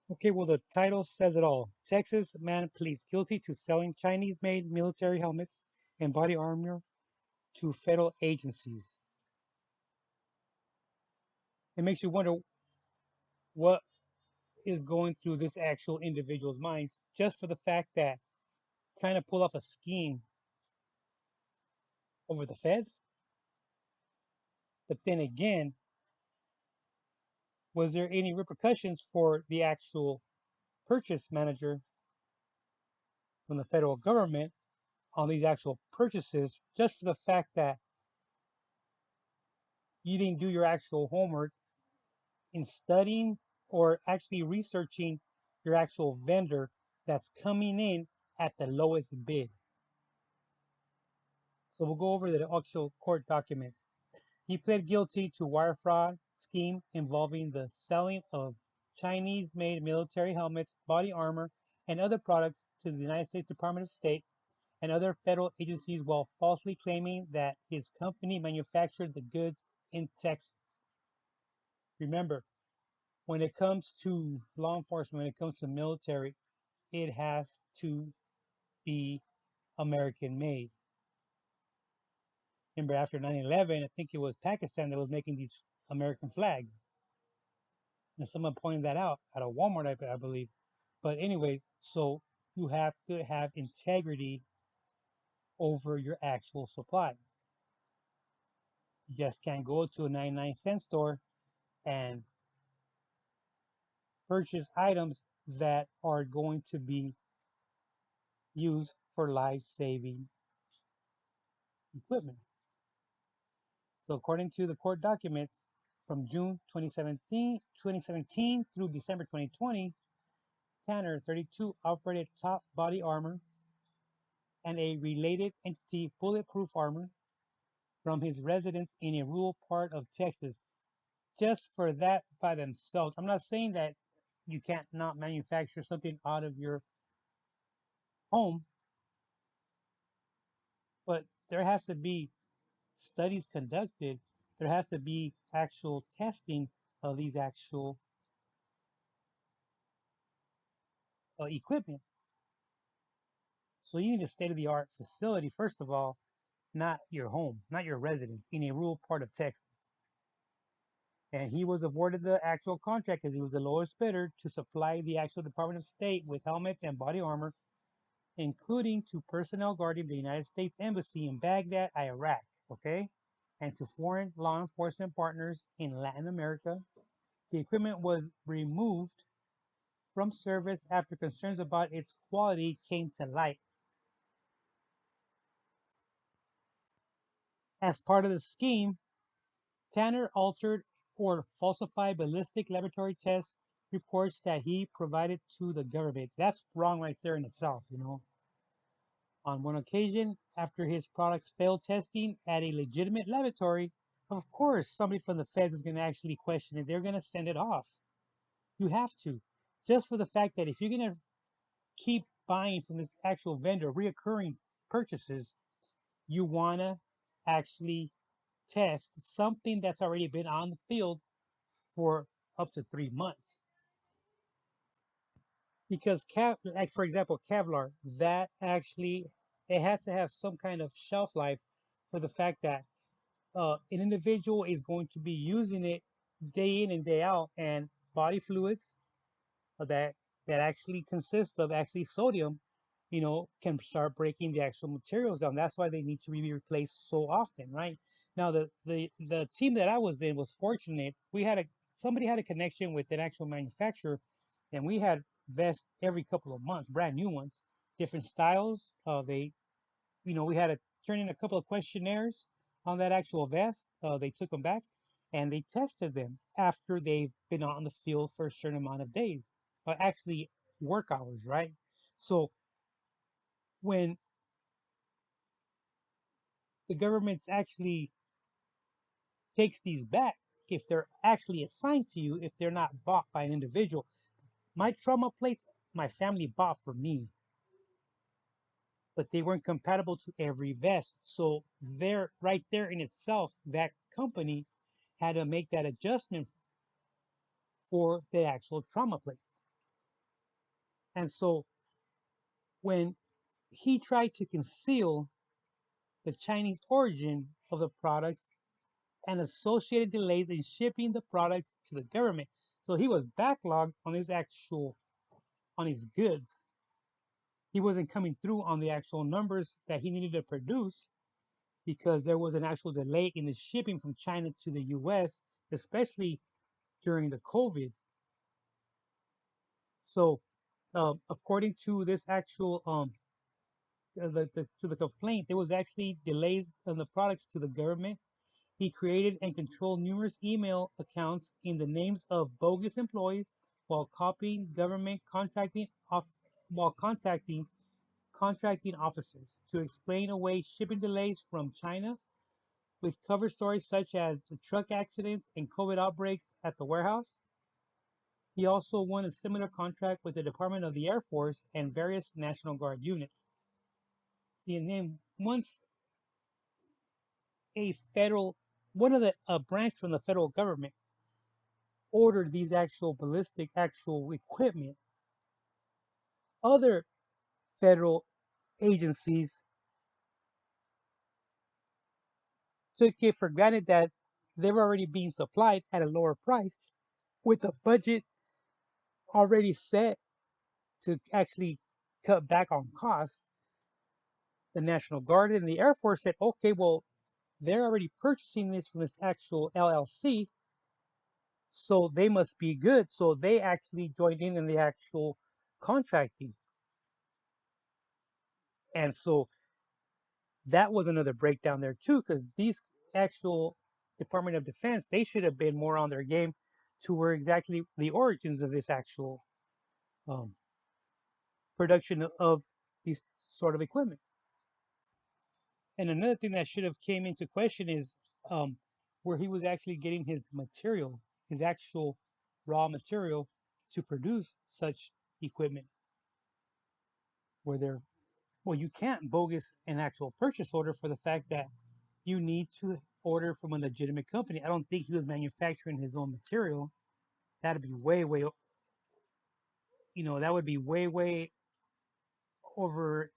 Okay, well, the title says it all. Texas man pleads guilty to selling Chinese-made military helmets and body armor to federal agencies. It makes you wonder what is going through this actual individual's minds just for the fact that trying to pull off a scheme over the feds. But then again, was there any repercussions for the actual purchase manager from the federal government on these actual purchases just for the fact that you didn't do your actual homework in studying or actually researching your actual vendor that's coming in at the lowest bid? So we'll go over the actual court documents. He pled guilty to wire fraud scheme involving the selling of Chinese-made military helmets, body armor, and other products to the United States Department of State and other federal agencies while falsely claiming that his company manufactured the goods in Texas. Remember, when it comes to law enforcement, when it comes to military, it has to be American made. Remember, after 9/11, I think it was Pakistan that was making these American flags. And someone pointed that out at a Walmart, I believe. But, anyways, so you have to have integrity over your actual supplies. You just can't go to a 99-cent store and purchase items that are going to be used for life saving equipment. So, according to the court documents from June 2017 through December 2020, Tanner, 32, operated Top Body Armor and a related entity, Bulletproof Armor, from his residence in a rural part of Texas. Just for that by themselves, I'm not saying that you can't not manufacture something out of your home, but there has to be studies conducted. There has to be actual testing of these actual equipment. So you need a state of the art facility, first of all, not your home, not your residence, in a rural part of Texas. And he was awarded the actual contract because he was the lowest bidder to supply the actual Department of State with helmets and body armor, including to personnel guarding the United States Embassy in Baghdad, Iraq, okay, and to foreign law enforcement partners in Latin America. The equipment was removed from service after concerns about its quality came to light. As part of the scheme, Tanner altered or falsified ballistic laboratory test reports that he provided to the government. That's wrong right there in itself, you know. On one occasion, after his products failed testing at a legitimate laboratory, of course, somebody from the feds is going to actually question it. They're going to send it off. You have to. Just for the fact that if you're going to keep buying from this actual vendor, reoccurring purchases, you want to actually test something that's already been on the field for up to 3 months. Because like for example, Kevlar, that actually it has to have some kind of shelf life for the fact that an individual is going to be using it day in and day out, and body fluids that actually consist of actually sodium, you know, can start breaking the actual materials down. That's why they need to be replaced so often, right? Now, the team that I was in was fortunate. We had a somebody had a connection with an actual manufacturer, and we had vests every couple of months, brand new ones, different styles. They, you know, we had to turn in a couple of questionnaires on that actual vest. They took them back and they tested them after they've been on the field for a certain amount of days, actually work hours, right? So when the government's actually takes these back, if they're actually assigned to you, if they're not bought by an individual, my trauma plates, my family bought for me, but they weren't compatible to every vest. So there, right there in itself, that company had to make that adjustment for the actual trauma plates. And so when he tried to conceal the Chinese origin of the products and associated delays in shipping the products to the government. So he was backlogged on his goods. He wasn't coming through on the actual numbers that he needed to produce because there was an actual delay in the shipping from China to the US, especially during the COVID. So, according to this actual to the complaint, there was actually delays on the products to the government. He created and controlled numerous email accounts in the names of bogus employees while copying government contracting off while contacting contracting officers to explain away shipping delays from China with cover stories such as the truck accidents and COVID outbreaks at the warehouse. He also won a similar contract with the Department of the Air Force and various National Guard units. See, and then once a federal, one of the a branch from the federal government ordered these actual ballistic actual equipment, other federal agencies took it for granted that they were already being supplied at a lower price with a budget already set to actually cut back on costs. The National Guard and the Air Force said, okay, well, they're already purchasing this from this actual LLC, so they must be good. So they actually joined in the actual contracting. And so that was another breakdown there too, because these actual Department of Defense, they should have been more on their game to where exactly the origins of this actual um, production of these sort of equipment. And another thing that should have came into question is um, where he was actually getting his material, his actual raw material to produce such equipment. Where they're well, you can't bogus an actual purchase order for the fact that you need to order from a legitimate company. I don't think he was manufacturing his own material. That'd be way, way, that would be way, way over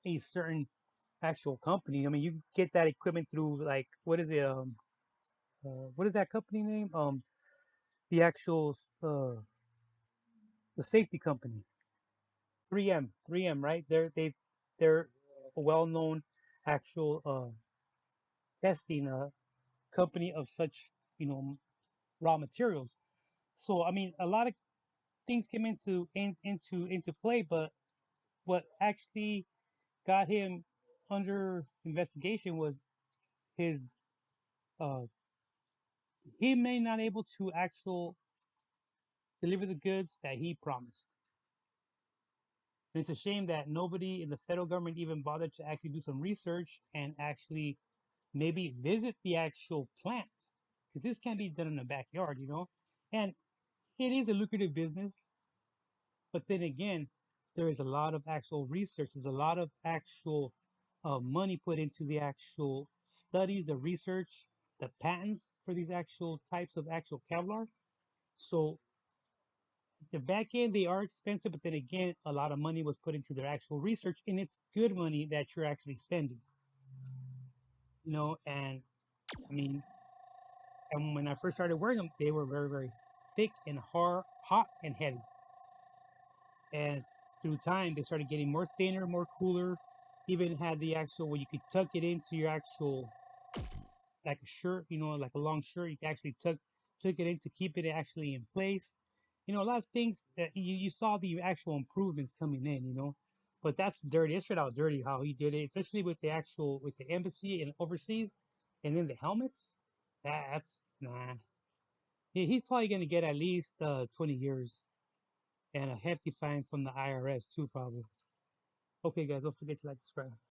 a certain actual company. I mean, you get that equipment through like what is that company name? The actual the safety company, 3M, right? They're a well-known actual testing company of such raw materials. So I mean, a lot of things came into play, but what actually got him under investigation was his uh he may not able to actual deliver the goods that he promised. And it's a shame that nobody in the federal government even bothered to actually do some research and actually maybe visit the actual plants because this can't be done in the backyard. And it is a lucrative business, but then again, there is a lot of actual research. There's a lot of actual money put into the actual studies, the research, the patents for these actual types of actual Kevlar. So the back end, they are expensive, but then again, a lot of money was put into their actual research, and it's good money that you're actually spending. And I mean, and when I first started wearing them, they were very, very thick and hard, hot and heavy. And through time, they started getting more thinner, more cooler. Even had the actual where you could tuck it into your actual like a shirt, like a long shirt. You could actually took it in to keep it actually in place. A lot of things that you saw the actual improvements coming in. But that's dirty. It's straight out dirty how he did it, especially with the embassy and overseas, and then the helmets. That's nah. He's probably gonna get at least 20 years and a hefty fine from the IRS too, probably. Okay, guys, don't forget to like, subscribe.